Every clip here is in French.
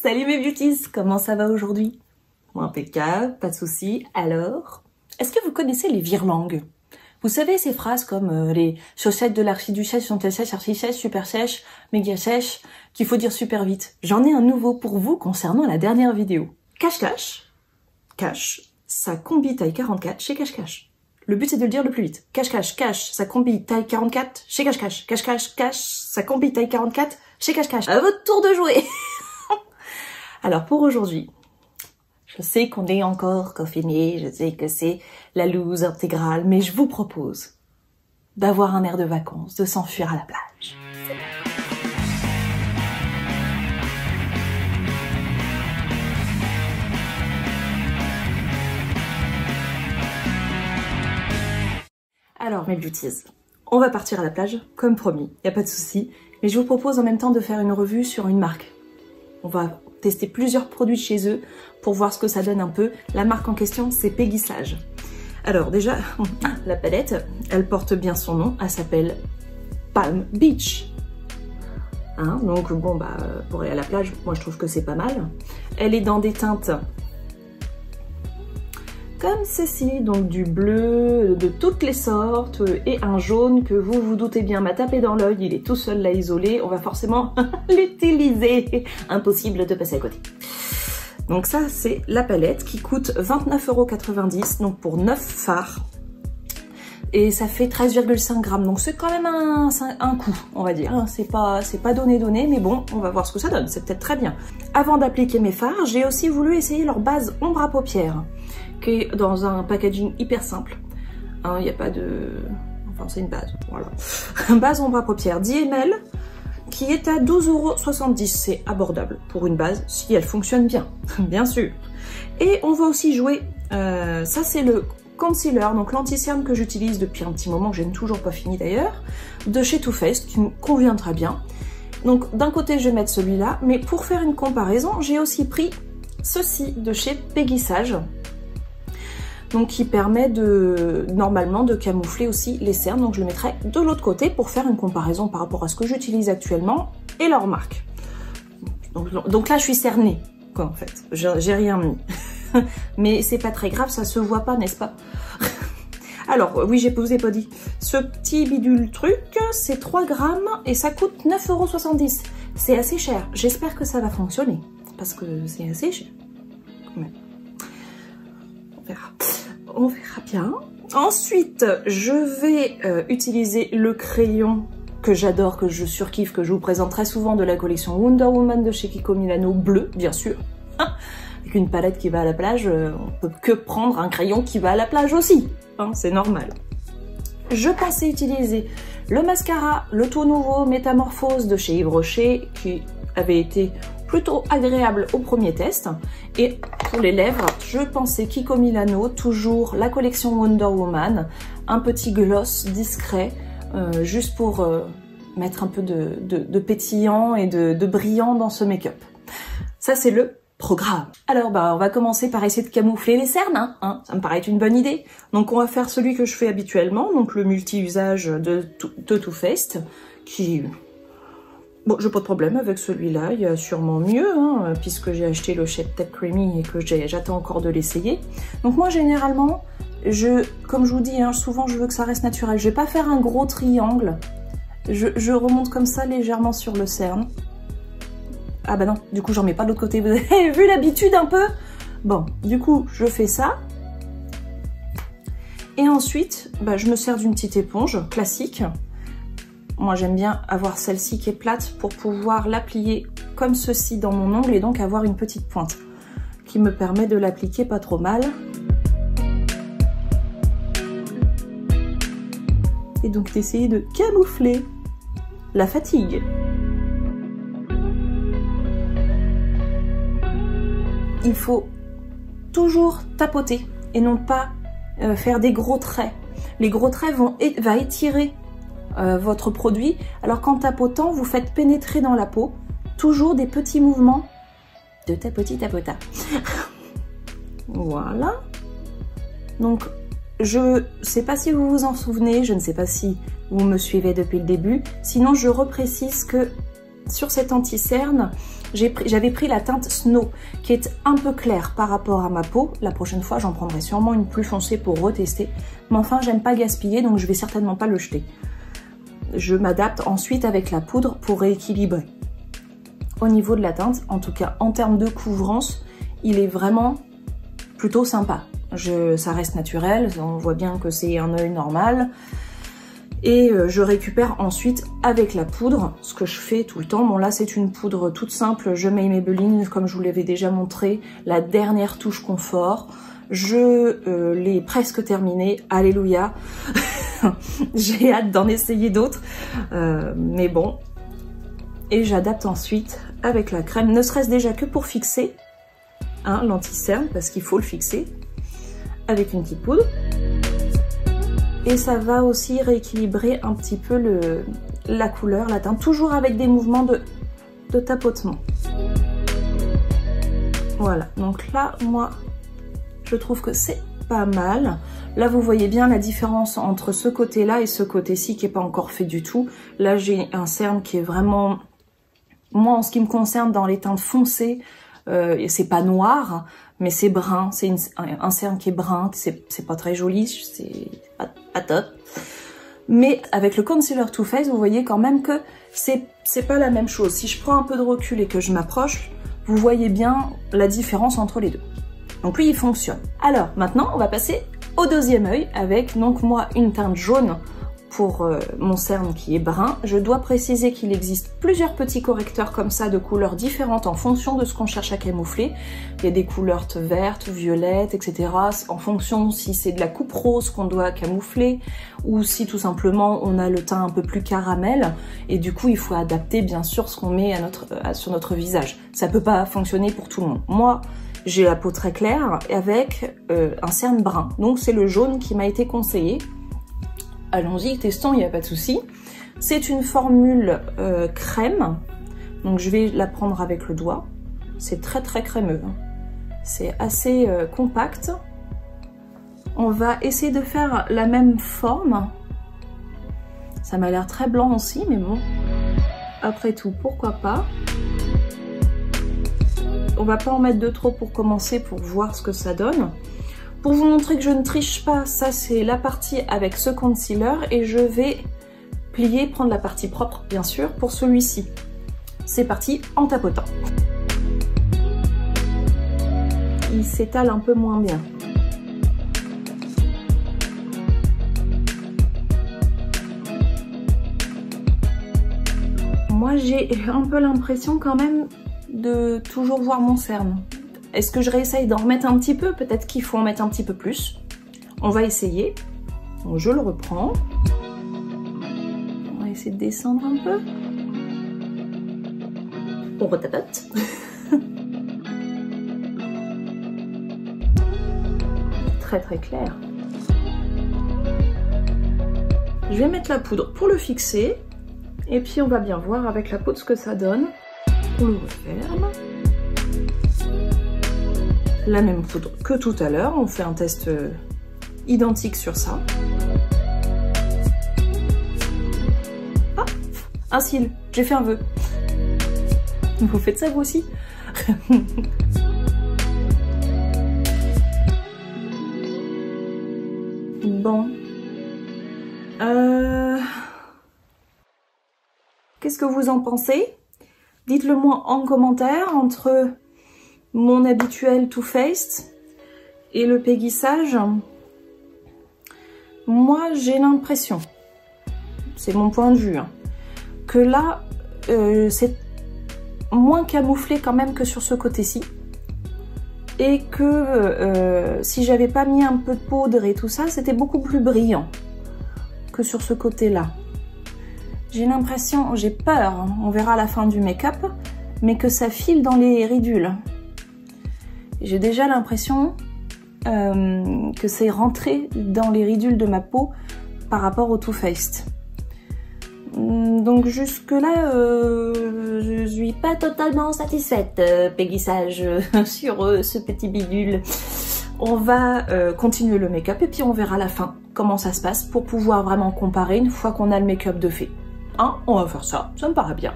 Salut mes beauties, comment ça va aujourd'hui? Bon, impeccable, pas de soucis. Alors, est-ce que vous connaissez les virelangues? Vous savez ces phrases comme les chaussettes de l'archiduchesse sont-elles sèches, archi-sèches, super sèches, méga sèches, qu'il faut dire super vite. J'en ai un nouveau pour vous concernant la dernière vidéo. Cache-cache, cache, sa combi taille 44 chez Cache-cache. Le but c'est de le dire le plus vite. Cache-cache, cache, sa combi taille 44 chez Cache-cache. Cache-cache, cache, sa combi taille 44 chez Cache-cache. À votre tour de jouer. Alors pour aujourd'hui, je sais qu'on est encore confiné, je sais que c'est la loose intégrale, mais je vous propose d'avoir un air de vacances, de s'enfuir à la plage. Alors mes beauties, on va partir à la plage, comme promis, y a pas de souci, mais je vous propose en même temps de faire une revue sur une marque. On va tester plusieurs produits chez eux pour voir ce que ça donne un peu. La marque en question, c'est Peggy Sage. Alors déjà, la palette, elle porte bien son nom, elle s'appelle Palm Beach. Hein, donc bon, bah, pour aller à la plage, moi je trouve que c'est pas mal. Elle est dans des teintes comme ceci, donc du bleu de toutes les sortes et un jaune que vous vous doutez bien m'a tapé dans l'œil, il est tout seul là isolé, on va forcément l'utiliser, impossible de passer à côté. Donc ça c'est la palette qui coûte 29,90 €, donc pour 9 fards et ça fait 13,5 grammes, donc c'est quand même un coup on va dire, c'est pas donné mais bon on va voir ce que ça donne, c'est peut-être très bien. Avant d'appliquer mes fards, j'ai aussi voulu essayer leur base ombre à paupières qui est dans un packaging hyper simple. Il n'y a pas de... Enfin, c'est une base, voilà. Base ombre à paupières 10 ml qui est à 12,70 €. C'est abordable pour une base si elle fonctionne bien, bien sûr. Et on va aussi jouer... ça, c'est le concealer, donc l'anti-cerne que j'utilise depuis un petit moment, que je n'ai toujours pas fini d'ailleurs, de chez Too Faced, qui me convient très bien. Donc, d'un côté, je vais mettre celui-là, mais pour faire une comparaison, j'ai aussi pris ceci de chez Peggy Sage. Donc qui permet normalement de camoufler aussi les cernes, donc je le mettrai de l'autre côté pour faire une comparaison par rapport à ce que j'utilise actuellement et leur marque. Donc là je suis cernée, quoi en fait, j'ai rien mis. Mais c'est pas très grave, ça se voit pas, n'est-ce pas? Alors oui, je vous ai pas dit, ce petit bidule truc, c'est 3 grammes et ça coûte 9,70 €. C'est assez cher, j'espère que ça va fonctionner, parce que c'est assez cher quand même. On verra bien. Ensuite, je vais utiliser le crayon que j'adore, que je surkiffe, que je vous présente très souvent de la collection Wonder Woman de chez Kiko Milano, bleu, bien sûr. Avec une palette qui va à la plage, on peut que prendre un crayon qui va à la plage aussi. Hein, c'est normal. Je pensais utiliser le mascara, le tout nouveau Métamorphose de chez Yves Rocher, qui avait été plutôt agréable au premier test. Et pour les lèvres, je pensais Kiko Milano, toujours la collection Wonder Woman, un petit gloss discret, juste pour mettre un peu de pétillant et de brillant dans ce make-up. Ça c'est le programme. Alors bah on va commencer par essayer de camoufler les cernes, hein, ça me paraît une bonne idée. Donc on va faire celui que je fais habituellement, donc le multi-usage de Too Faced, qui... Bon, j'ai pas de problème avec celui-là, il y a sûrement mieux, hein, puisque j'ai acheté le Shape Tape Creamy et que j'attends encore de l'essayer. Donc moi, généralement, comme je vous dis, hein, souvent je veux que ça reste naturel. Je vais pas faire un gros triangle, je remonte comme ça légèrement sur le cerne. Ah bah non, du coup j'en mets pas de l'autre côté, vous avez vu l'habitude un peu? Bon, du coup, je fais ça. Et ensuite, bah, je me sers d'une petite éponge classique. Moi j'aime bien avoir celle-ci qui est plate pour pouvoir l'applier comme ceci dans mon ongle et donc avoir une petite pointe qui me permet de l'appliquer pas trop mal. Et donc d'essayer de camoufler la fatigue. Il faut toujours tapoter et non pas faire des gros traits. Les gros traits vont étirer votre produit, alors qu'en tapotant, vous faites pénétrer dans la peau toujours des petits mouvements de tapota. Voilà. Donc, je sais pas si vous vous en souvenez, je ne sais pas si vous me suivez depuis le début, sinon je reprécise que sur cet anti-cerne, J'avais pris la teinte Snow, qui est un peu claire par rapport à ma peau. La prochaine fois, j'en prendrai sûrement une plus foncée pour retester. Mais enfin, j'aime pas gaspiller, donc je vais certainement pas le jeter. Je m'adapte ensuite avec la poudre pour rééquilibrer. Au niveau de la teinte, en tout cas en termes de couvrance, il est vraiment plutôt sympa. Ça reste naturel, on voit bien que c'est un œil normal. Et je récupère ensuite avec la poudre, ce que je fais tout le temps. Bon là c'est une poudre toute simple, je mets Maybelline comme je vous l'avais déjà montré, la dernière touche confort. Je l'ai presque terminée, alléluia. J'ai hâte d'en essayer d'autres, mais bon. Et j'adapte ensuite avec la crème, ne serait-ce déjà que pour fixer hein, l'anti-cerne, parce qu'il faut le fixer, avec une petite poudre. Et ça va aussi rééquilibrer un petit peu la couleur, la teinte, toujours avec des mouvements de tapotement. Voilà, donc là, moi, je trouve que c'est pas mal. Là, vous voyez bien la différence entre ce côté-là et ce côté-ci qui n'est pas encore fait du tout. Là, j'ai un cerne qui est vraiment... Moi, en ce qui me concerne, dans les teintes foncées, c'est pas noir, mais c'est brun. C'est un cerne qui est brun, c'est pas très joli, c'est pas top. Mais avec le concealer Too Faced, vous voyez quand même que c'est pas la même chose. Si je prends un peu de recul et que je m'approche, vous voyez bien la différence entre les deux. Donc lui, il fonctionne. Alors, maintenant, on va passer au deuxième œil avec, donc moi, une teinte jaune pour mon cerne qui est brun. Je dois préciser qu'il existe plusieurs petits correcteurs comme ça de couleurs différentes en fonction de ce qu'on cherche à camoufler. Il y a des couleurs vertes, violettes, etc. en fonction si c'est de la coupe rose qu'on doit camoufler ou si tout simplement on a le teint un peu plus caramel et du coup il faut adapter bien sûr ce qu'on met sur notre visage. Ça peut pas fonctionner pour tout le monde. Moi, j'ai la peau très claire avec un cerne brun, donc c'est le jaune qui m'a été conseillé. Allons-y, testons, il n'y a pas de souci. C'est une formule crème, donc je vais la prendre avec le doigt. C'est très très crémeux, hein. C'est assez compact. On va essayer de faire la même forme. Ça m'a l'air très blanc aussi, mais bon, après tout, pourquoi pas. On va pas en mettre de trop pour commencer, pour voir ce que ça donne. Pour vous montrer que je ne triche pas, ça c'est la partie avec ce concealer et je vais plier, prendre la partie propre bien sûr pour celui-ci. C'est parti en tapotant. Il s'étale un peu moins bien. Moi j'ai un peu l'impression quand même de toujours voir mon cerne. Est-ce que je réessaye d'en remettre un petit peu? Peut-être qu'il faut en mettre un petit peu plus. On va essayer. Donc, je le reprends. On va essayer de descendre un peu. On retapote. Très très clair. Je vais mettre la poudre pour le fixer. Et puis on va bien voir avec la poudre ce que ça donne. On le referme. La même poudre que tout à l'heure, on fait un test identique sur ça. Ah, un cil, j'ai fait un vœu. Vous faites ça vous aussi? Bon. Qu'est-ce que vous en pensez? Dites-le moi en commentaire entre mon habituel Too Faced et le péguissage. Moi j'ai l'impression, c'est mon point de vue, hein, que là c'est moins camouflé quand même que sur ce côté-ci. Et que si j'avais pas mis un peu de poudre et tout ça, c'était beaucoup plus brillant que sur ce côté-là. J'ai l'impression, j'ai peur, hein, on verra à la fin du make-up, mais que ça file dans les ridules. J'ai déjà l'impression que c'est rentré dans les ridules de ma peau par rapport au Too Faced. Donc jusque là, je suis pas totalement satisfaite, péguissage, sur ce petit bidule. On va continuer le make-up et puis on verra à la fin comment ça se passe pour pouvoir vraiment comparer une fois qu'on a le make-up de fait. Hein, on va faire ça, ça me paraît bien.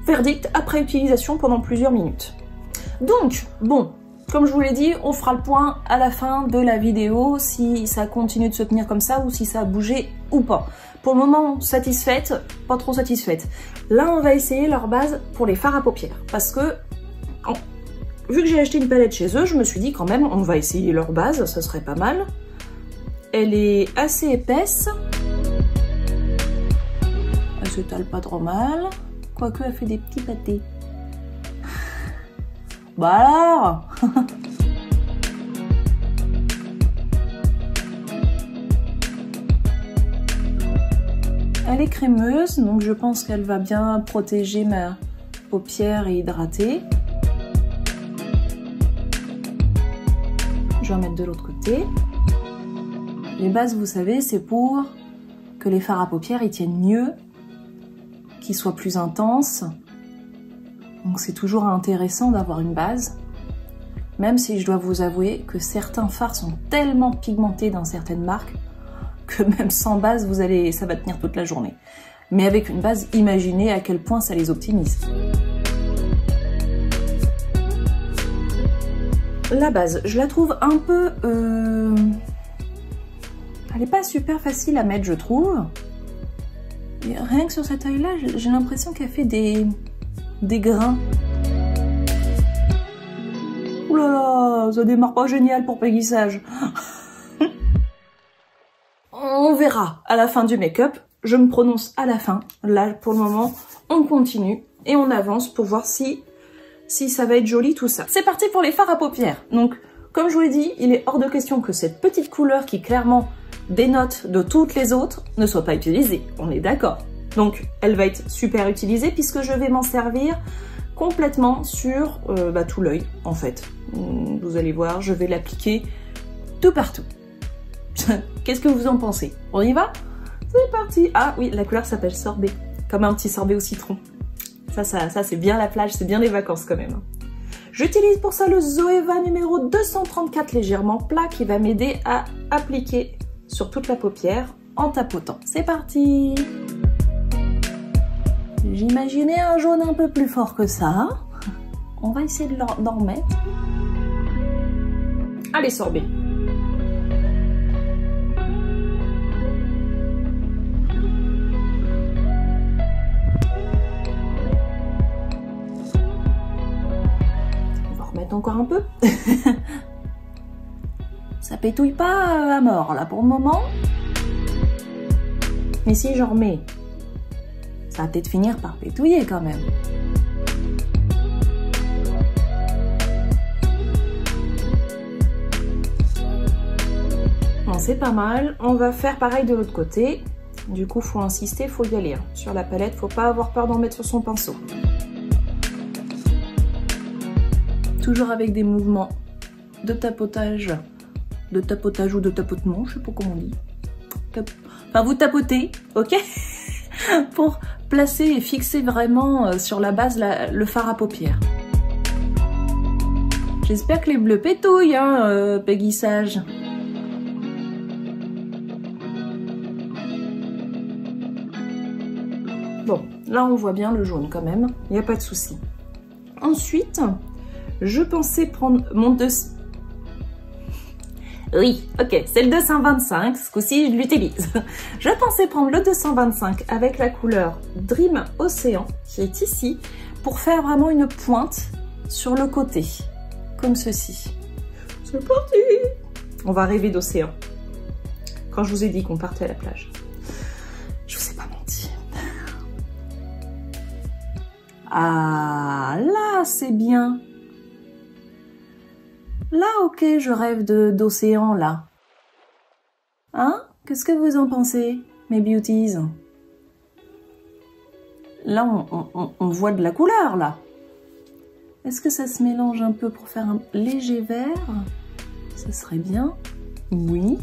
verdict après utilisation pendant plusieurs minutes. Donc, bon, comme je vous l'ai dit, on fera le point à la fin de la vidéo si ça continue de se tenir comme ça ou si ça a bougé ou pas. Pour le moment, satisfaite, pas trop satisfaite. Là, on va essayer leur base pour les fards à paupières. Parce que, vu que j'ai acheté une palette chez eux, je me suis dit quand même, on va essayer leur base, ça serait pas mal. Elle est assez épaisse. Elle s'étale pas trop mal. Quoique, elle fait des petits pâtés. Bah alors Elle est crémeuse, donc je pense qu'elle va bien protéger ma paupière et hydrater. Je vais en mettre de l'autre côté. Les bases, vous savez, c'est pour que les fards à paupières ils tiennent mieux, qu'ils soient plus intenses. Donc c'est toujours intéressant d'avoir une base, même si je dois vous avouer que certains fards sont tellement pigmentés dans certaines marques que même sans base, ça va tenir toute la journée. Mais avec une base, imaginez à quel point ça les optimise. La base, je la trouve un peu... Elle n'est pas super facile à mettre, je trouve. Et rien que sur cette œil-là, j'ai l'impression qu'elle fait des grains. Ouh là là, ça démarre pas génial pour Peggy Sage. On verra à la fin du make-up. Je me prononce à la fin. Là, pour le moment, on continue et on avance pour voir si ça va être joli tout ça. C'est parti pour les fards à paupières. Donc, comme je vous l'ai dit, il est hors de question que cette petite couleur qui clairement dénote de toutes les autres ne soit pas utilisée. On est d'accord. Donc, elle va être super utilisée puisque je vais m'en servir complètement sur tout l'œil, en fait. Vous allez voir, je vais l'appliquer tout partout. Qu'est-ce que vous en pensez? On y va? C'est parti! Ah oui, la couleur s'appelle sorbet, comme un petit sorbet au citron. Ça c'est bien la plage, c'est bien les vacances quand même. J'utilise pour ça le Zoeva numéro 234 légèrement plat qui va m'aider à appliquer sur toute la paupière en tapotant. C'est parti! J'imaginais un jaune un peu plus fort que ça. On va essayer d'en remettre. Allez, sorbet. On va remettre encore un peu. Ça pétouille pas à mort là pour le moment. Mais si j'en remets, ça va peut-être finir par pétouiller quand même. Bon, c'est pas mal. On va faire pareil de l'autre côté. Du coup, faut insister, faut y aller. Sur la palette, faut pas avoir peur d'en mettre sur son pinceau. Toujours avec des mouvements de tapotage ou de tapotement, je sais pas comment on dit. Enfin, vous tapotez, ok? Pour placer et fixer vraiment sur la base le fard à paupières. J'espère que les bleus pétouillent, hein, Peggy Sage. Bon, là on voit bien le jaune quand même, il n'y a pas de souci. Ensuite, je pensais prendre mon Oui, ok, c'est le 225, ce coup-ci je l'utilise. Je pensais prendre le 225 avec la couleur Dream Océan, qui est ici, pour faire vraiment une pointe sur le côté, comme ceci. C'est parti! On va rêver d'océan. Quand je vous ai dit qu'on partait à la plage, je vous ai pas menti. Ah, là c'est bien. Là, ok, je rêve d'océan, là. Hein? Qu'est-ce que vous en pensez, mes beauties? Là, on voit de la couleur, là. Est-ce que ça se mélange un peu pour faire un léger vert? Ça serait bien. Oui.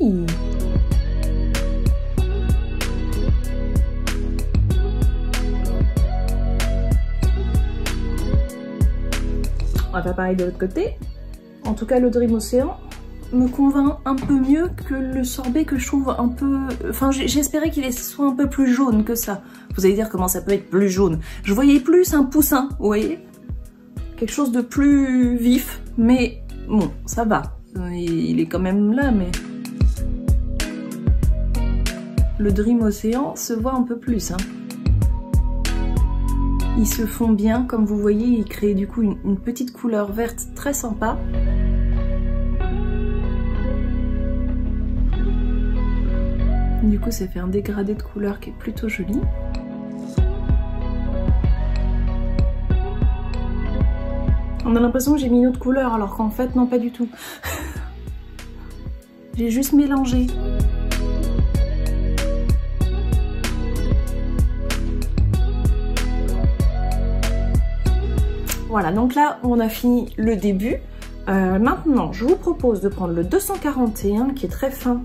On va faire pareil de l'autre côté. En tout cas, le Dream Océan, me convainc un peu mieux que le sorbet que je trouve un peu... Enfin, j'espérais qu'il soit un peu plus jaune que ça. Vous allez dire comment ça peut être plus jaune. Je voyais plus un poussin, vous voyez? Quelque chose de plus vif, mais bon, ça va. Il est quand même là, mais... Le Dream Océan se voit un peu plus, hein. Ils se font bien, comme vous voyez, ils créent du coup une petite couleur verte très sympa. Du coup, ça fait un dégradé de couleur qui est plutôt joli. On a l'impression que j'ai mis une autre couleur, alors qu'en fait, non, pas du tout. J'ai juste mélangé. Voilà, donc là, on a fini le début. Maintenant, je vous propose de prendre le 241, qui est très fin,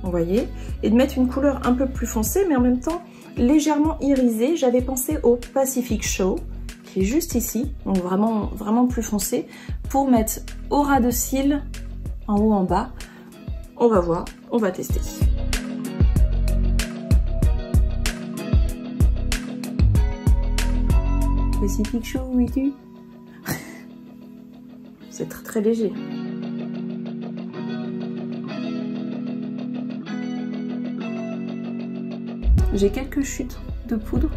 vous voyez, et de mettre une couleur un peu plus foncée, mais en même temps légèrement irisée. J'avais pensé au Pacific Show, qui est juste ici, donc vraiment, vraiment plus foncé, pour mettre au ras de cils, en haut, en bas. On va voir, on va tester. Pacific Show, oui tu. C'est très très léger. J'ai quelques chutes de poudre.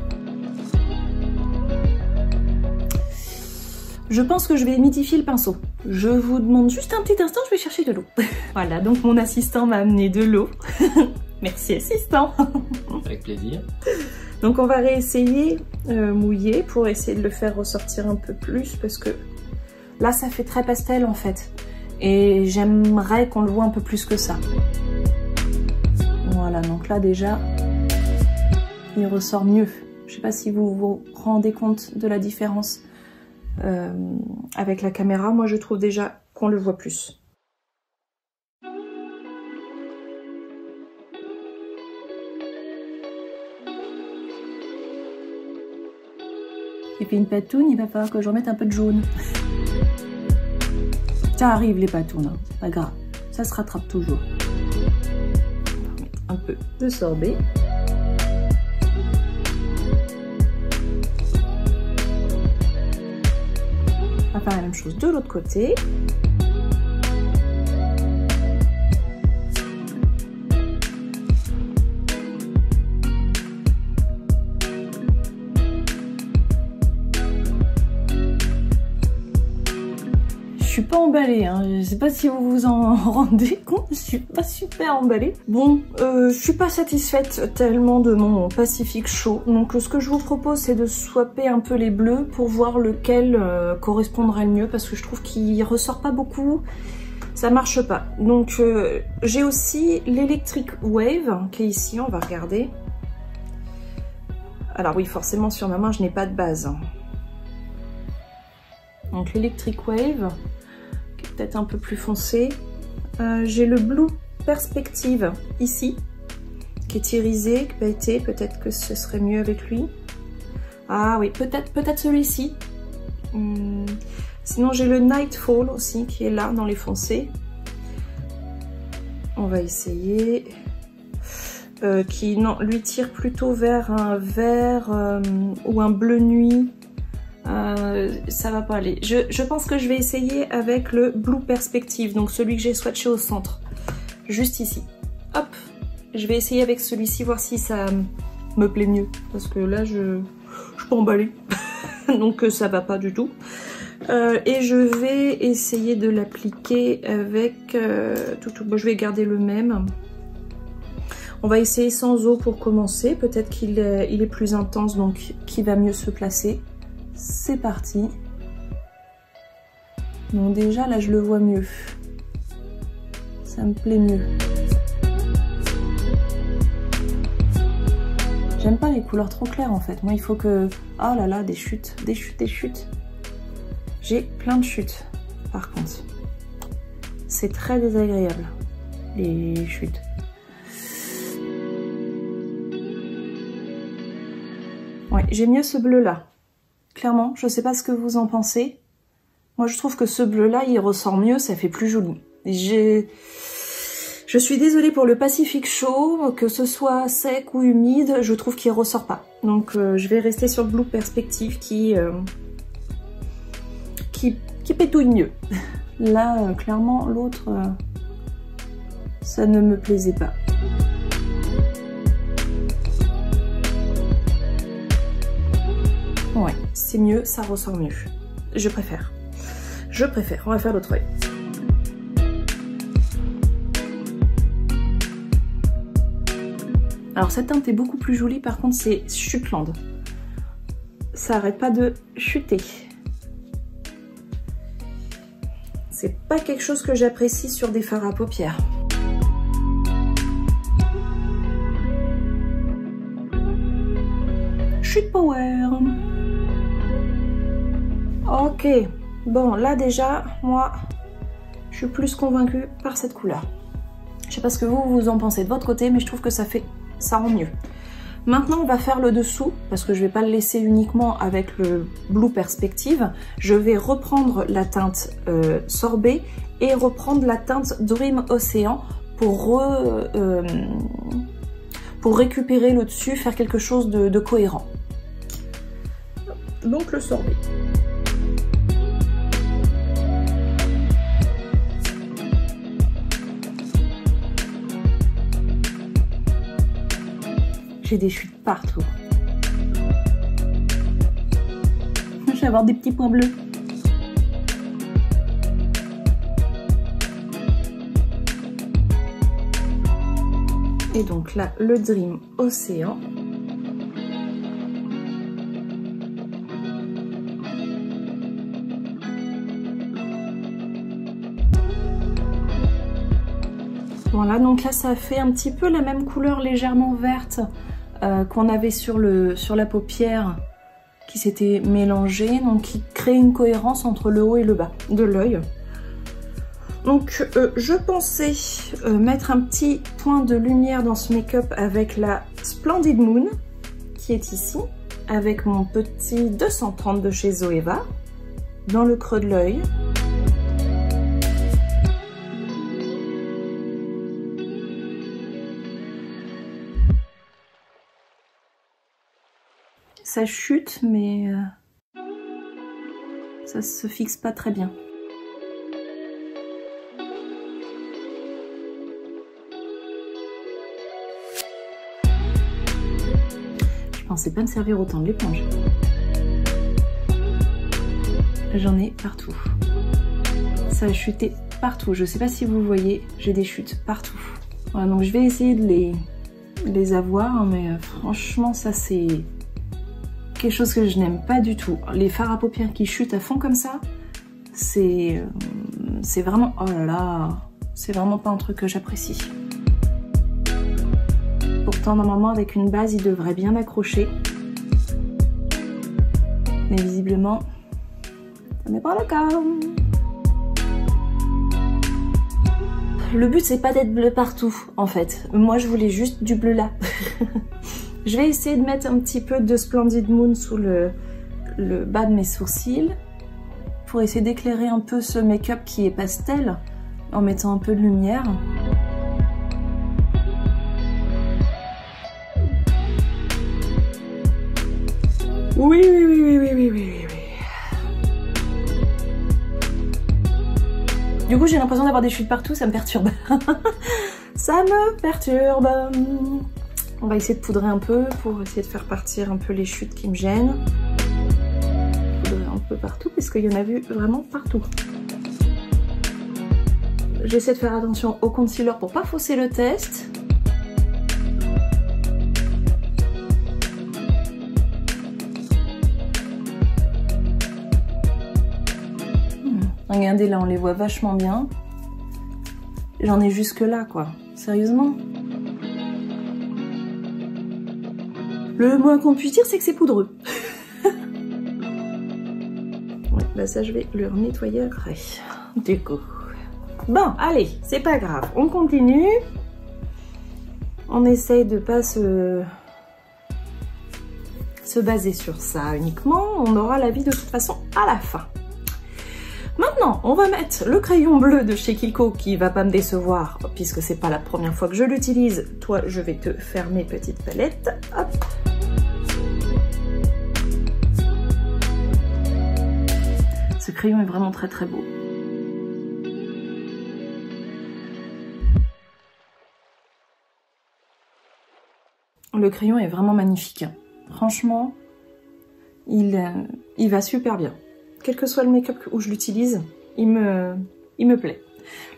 Je pense que je vais humidifier le pinceau. Je vous demande juste un petit instant, je vais chercher de l'eau. Voilà, donc mon assistant m'a amené de l'eau. Merci assistant. Avec plaisir. Donc on va réessayer mouillé pour essayer de le faire ressortir un peu plus parce que là ça fait très pastel en fait. Et j'aimerais qu'on le voit un peu plus que ça. Voilà, donc là déjà, il ressort mieux. Je sais pas si vous vous rendez compte de la différence avec la caméra. Moi je trouve déjà qu'on le voit plus. Et puis une patoune, il va falloir que je remette un peu de jaune. Ça arrive les patounes, hein. C'est pas grave, ça se rattrape toujours. On va mettre un peu de sorbet. On va faire la même chose de l'autre côté. Je suis pas emballée, hein. Je sais pas si vous vous en rendez compte, je suis pas super emballée. Bon, je suis pas satisfaite tellement de mon Pacific Show, donc ce que je vous propose c'est de swapper un peu les bleus pour voir lequel correspondrait le mieux, parce que je trouve qu'il ressort pas beaucoup, ça marche pas. Donc j'ai aussi l'Electric Wave qui est ici, on va regarder. Alors oui, forcément sur ma main je n'ai pas de base. Donc l'Electric Wave, qui est peut-être un peu plus foncé. J'ai le Blue Perspective ici, qui est irisé, qui pailleté. Peut-être que ce serait mieux avec lui. Ah oui, peut-être celui-ci. Sinon j'ai le Nightfall aussi, qui est là dans les foncés. On va essayer. Qui, non, lui tire plutôt vers un vert ou un bleu nuit. Ça va pas aller. Je pense que je vais essayer avec le Blue Perspective, donc celui que j'ai swatché au centre, juste ici. Hop, je vais essayer avec celui-ci, voir si ça me plaît mieux, parce que là je suis pas emballée, donc ça va pas du tout. Et je vais essayer de l'appliquer avec bon, je vais garder le même. On va essayer sans eau pour commencer, peut-être qu'il est plus intense, donc qu'il va mieux se placer. C'est parti. Donc déjà là je le vois mieux. Ça me plaît mieux. J'aime pas les couleurs trop claires en fait. Moi il faut que... Oh là là, des chutes, des chutes, des chutes. J'ai plein de chutes par contre. C'est très désagréable, les chutes. Ouais, j'ai mieux ce bleu là. Clairement, je sais pas ce que vous en pensez. Moi je trouve que ce bleu là il ressort mieux, ça fait plus joli. Je suis désolée pour le Pacifique chaud, que ce soit sec ou humide, je trouve qu'il ressort pas. Donc je vais rester sur le Blue Perspective qui pétouille mieux. Là, clairement, l'autre, ça ne me plaisait pas. Ouais, c'est mieux, ça ressort mieux. Je préfère. Je préfère. On va faire l'autre œil. Alors cette teinte est beaucoup plus jolie, par contre c'est Chutland. Ça arrête pas de chuter. C'est pas quelque chose que j'apprécie sur des fards à paupières. Chute Power. Ok, bon là déjà, moi, je suis plus convaincue par cette couleur. Je sais pas ce que vous en pensez de votre côté, mais je trouve que ça rend mieux. Maintenant, on va faire le dessous, parce que je vais pas le laisser uniquement avec le Blue Perspective. Je vais reprendre la teinte Sorbet et reprendre la teinte Dream Ocean pour récupérer le dessus, faire quelque chose de cohérent. Donc le Sorbet. J'ai des chutes partout. Je vais avoir des petits points bleus. Et donc là, le Dream Océan. Voilà, donc là ça fait un petit peu la même couleur légèrement verte qu'on avait sur la paupière qui s'était mélangée, donc qui crée une cohérence entre le haut et le bas de l'œil. Donc je pensais mettre un petit point de lumière dans ce make-up avec la Splendid Moon qui est ici, avec mon petit 230 de chez Zoeva dans le creux de l'œil. Ça chute, mais ça se fixe pas très bien. Je pensais pas me servir autant de l'éponge. J'en ai partout. Ça a chuté partout. Je sais pas si vous voyez, j'ai des chutes partout. Voilà, donc je vais essayer de les avoir, mais franchement, ça c'est quelque chose que je n'aime pas du tout. Les fards à paupières qui chutent à fond comme ça, c'est vraiment... Oh là là, c'est vraiment pas un truc que j'apprécie. Pourtant, normalement, avec une base, il devrait bien accrocher. Mais visiblement, ce n'est pas le cas. Le but, c'est pas d'être bleu partout, en fait. Moi, je voulais juste du bleu là. Je vais essayer de mettre un petit peu de Splendid Moon sous le bas de mes sourcils pour essayer d'éclairer un peu ce make-up qui est pastel en mettant un peu de lumière. Oui, oui, oui, oui, oui, oui, oui, oui. Du coup, j'ai l'impression d'avoir des chutes partout, ça me perturbe. Ça me perturbe. On va essayer de poudrer un peu pour essayer de faire partir un peu les chutes qui me gênent. Poudrer un peu partout parce qu'il y en a vu vraiment partout. J'essaie de faire attention au concealer pour pas fausser le test. Regardez là, on les voit vachement bien. J'en ai jusque là quoi, sérieusement. Le moins qu'on puisse dire, c'est que c'est poudreux. Ouais, bah ça, je vais le nettoyer après. Du coup. Bon, allez, c'est pas grave. On continue. On essaye de pas se baser sur ça uniquement. On aura l'avis de toute façon à la fin. Maintenant, Maintenant, on va mettre le crayon bleu de chez Kiko qui va pas me décevoir puisque c'est pas la première fois que je l'utilise. Toi, je vais te faire mes petites palettes. Hop. Ce crayon est vraiment très très beau. Le crayon est vraiment magnifique. Franchement, il va super bien. Quel que soit le make-up où je l'utilise, il me plaît.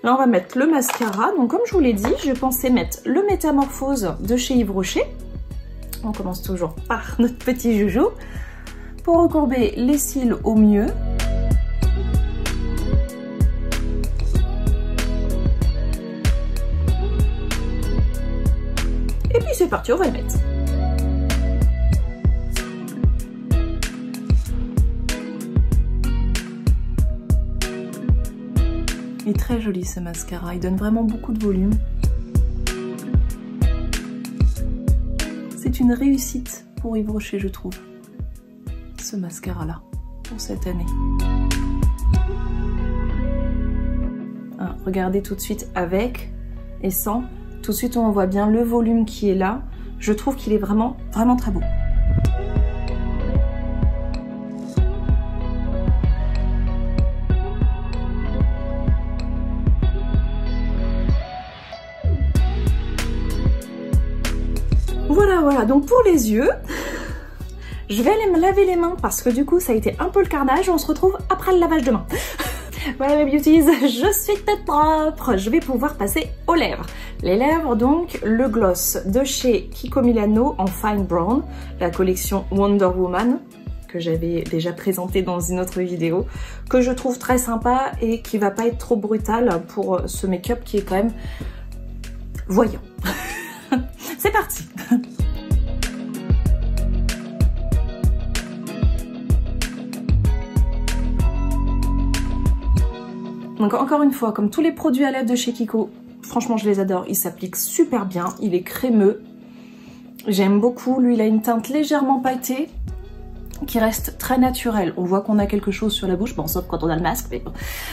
Là, on va mettre le mascara. Donc, comme je vous l'ai dit, je pensais mettre le Métamorphose de chez Yves Rocher. On commence toujours par notre petit joujou. Pour recourber les cils au mieux. Et puis c'est parti, on va le mettre. Il est très joli ce mascara, il donne vraiment beaucoup de volume. C'est une réussite pour Yves Rocher, je trouve, ce mascara-là, pour cette année. Ah, regardez tout de suite avec et sans. Tout de suite, on voit bien le volume qui est là. Je trouve qu'il est vraiment, vraiment très beau. Voilà, donc pour les yeux, je vais aller me laver les mains parce que du coup, ça a été un peu le carnage. On se retrouve après le lavage de mains. Voilà mes beauties, je suis toute propre. Je vais pouvoir passer aux lèvres. Les lèvres, donc, le gloss de chez Kiko Milano en Fine Brown, la collection Wonder Woman, que j'avais déjà présenté dans une autre vidéo, que je trouve très sympa et qui va pas être trop brutal pour ce make-up qui est quand même voyant. C'est parti. Donc encore une fois, comme tous les produits à lèvres de chez Kiko, franchement je les adore, ils s'appliquent super bien, il est crémeux, j'aime beaucoup, lui il a une teinte légèrement pailletée, qui reste très naturelle. On voit qu'on a quelque chose sur la bouche, bon sauf quand on a le masque, mais bon.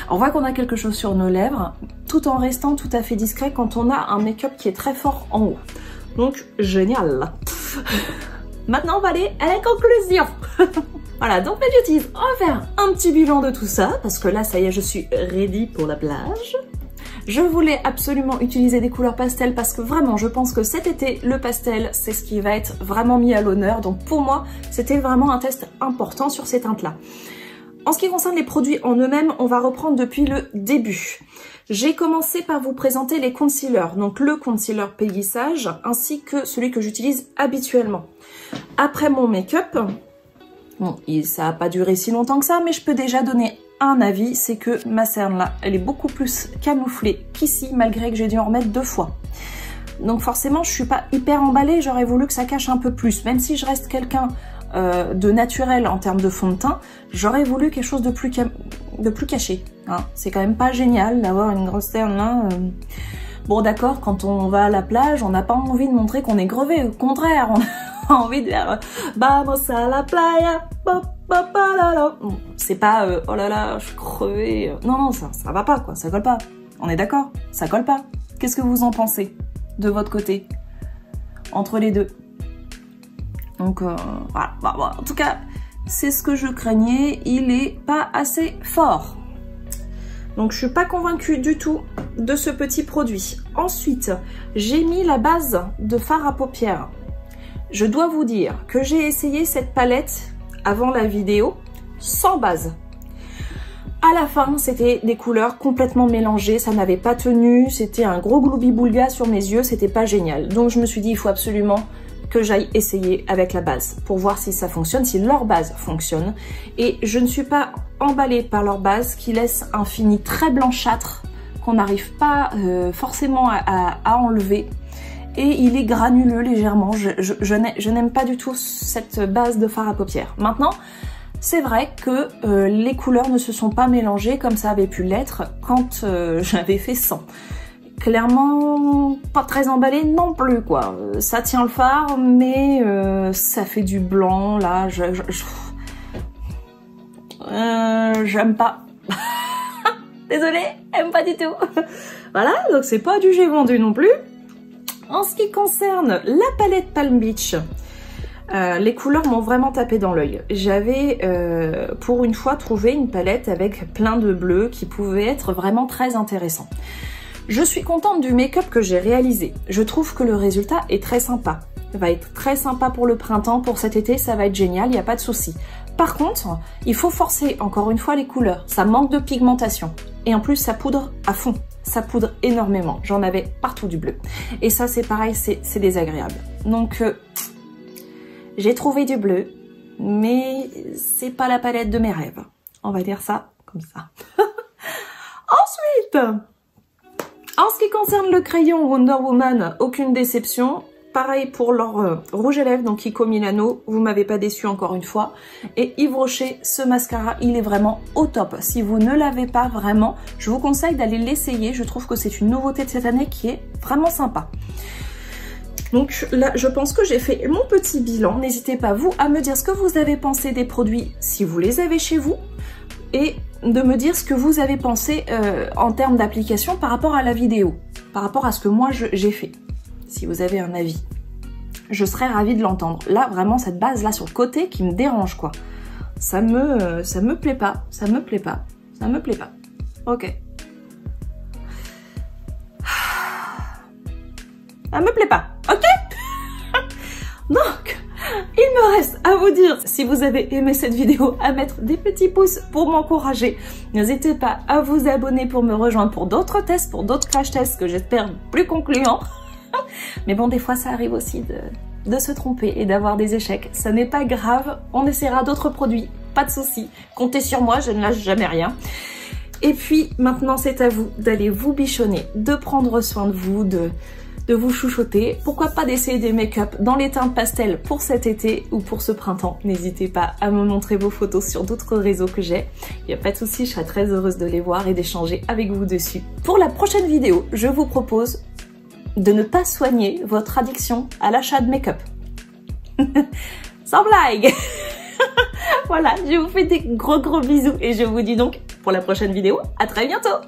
On voit qu'on a quelque chose sur nos lèvres, tout en restant tout à fait discret quand on a un make-up qui est très fort en haut. Donc génial. Maintenant on va aller à la conclusion. Voilà, donc mes beauties, on va faire un petit bilan de tout ça, parce que là, ça y est, je suis ready pour la plage. Je voulais absolument utiliser des couleurs pastel parce que vraiment, je pense que cet été, le pastel, c'est ce qui va être vraiment mis à l'honneur. Donc pour moi, c'était vraiment un test important sur ces teintes-là. En ce qui concerne les produits en eux-mêmes, on va reprendre depuis le début. J'ai commencé par vous présenter les concealers, donc le concealer Peggy Sage, ainsi que celui que j'utilise habituellement. Après mon make-up, bon, ça n'a pas duré si longtemps que ça, mais je peux déjà donner un avis, c'est que ma cerne là, elle est beaucoup plus camouflée qu'ici, malgré que j'ai dû en remettre 2 fois. Donc forcément, je suis pas hyper emballée, j'aurais voulu que ça cache un peu plus. Même si je reste quelqu'un de naturel en termes de fond de teint, j'aurais voulu quelque chose de plus caché. Hein. C'est quand même pas génial d'avoir une grosse cerne là. Bon d'accord, quand on va à la plage, on n'a pas envie de montrer qu'on est grevé, au contraire, on a envie de dire « Vamos a la playa ». C'est pas oh là là, je suis crevée. Non, ça va pas quoi, ça colle pas. On est d'accord, ça colle pas. Qu'est-ce que vous en pensez de votre côté entre les deux? Donc voilà. En tout cas, c'est ce que je craignais, il est pas assez fort. Donc je suis pas convaincue du tout de ce petit produit. Ensuite, j'ai mis la base de fard à paupières. Je dois vous dire que j'ai essayé cette palette avant la vidéo sans base. À la fin, c'était des couleurs complètement mélangées, ça n'avait pas tenu, c'était un gros gloubi-boulga sur mes yeux, c'était pas génial. Donc je me suis dit, il faut absolument que j'aille essayer avec la base pour voir si ça fonctionne, si leur base fonctionne. Et je ne suis pas emballée par leur base qui laisse un fini très blanchâtre qu'on n'arrive pas forcément à enlever. Et il est granuleux légèrement, je n'aime pas du tout cette base de fard à paupières. Maintenant, c'est vrai que les couleurs ne se sont pas mélangées comme ça avait pu l'être quand j'avais fait 100. Clairement, pas très emballé non plus quoi. Ça tient le fard, mais ça fait du blanc là. J'aime pas. Désolée, aime pas du tout. Voilà, donc c'est pas du j'ai vendu non plus. En ce qui concerne la palette Palm Beach, les couleurs m'ont vraiment tapé dans l'œil. J'avais pour une fois trouvé une palette avec plein de bleus qui pouvait être vraiment très intéressant. Je suis contente du make-up que j'ai réalisé. Je trouve que le résultat est très sympa. Ça va être très sympa pour le printemps, pour cet été, ça va être génial, il n'y a pas de souci. Par contre, il faut forcer encore une fois les couleurs. Ça manque de pigmentation. Et en plus, ça poudre à fond. Ça poudre énormément. J'en avais partout du bleu. Et ça, c'est pareil, c'est désagréable. Donc, j'ai trouvé du bleu, mais c'est pas la palette de mes rêves. On va dire ça comme ça. Ensuite, en ce qui concerne le crayon Wonder Woman, aucune déception. Pareil pour leur rouge à lèvres, donc Kiko Milano, vous m'avez pas déçu encore une fois. Et Yves Rocher, ce mascara, il est vraiment au top. Si vous ne l'avez pas vraiment, je vous conseille d'aller l'essayer. Je trouve que c'est une nouveauté de cette année qui est vraiment sympa. Donc là, je pense que j'ai fait mon petit bilan. N'hésitez pas, vous, à me dire ce que vous avez pensé des produits, si vous les avez chez vous, et de me dire ce que vous avez pensé en termes d'application par rapport à la vidéo, par rapport à ce que moi j'ai fait. Si vous avez un avis, je serais ravie de l'entendre. Là, vraiment, cette base là sur le côté qui me dérange, quoi. Ça me plaît pas, ça me plaît pas, ça me plaît pas. Ok. Ça me plaît pas, ok. Donc, il me reste à vous dire, si vous avez aimé cette vidéo, à mettre des petits pouces pour m'encourager. N'hésitez pas à vous abonner pour me rejoindre pour d'autres tests, pour d'autres crash tests que j'espère plus concluants. Mais bon, des fois, ça arrive aussi de se tromper et d'avoir des échecs. Ça n'est pas grave, on essaiera d'autres produits, pas de souci. Comptez sur moi, je ne lâche jamais rien. Et puis, maintenant, c'est à vous d'aller vous bichonner, de prendre soin de vous, de vous chouchouter. Pourquoi pas d'essayer des make-up dans les teintes pastel pour cet été ou pour ce printemps. N'hésitez pas à me montrer vos photos sur d'autres réseaux que j'ai. Il n'y a pas de souci, je serai très heureuse de les voir et d'échanger avec vous dessus. Pour la prochaine vidéo, je vous propose de ne pas soigner votre addiction à l'achat de make-up. Sans blague. Voilà, je vous fais des gros bisous et je vous dis donc pour la prochaine vidéo, à très bientôt.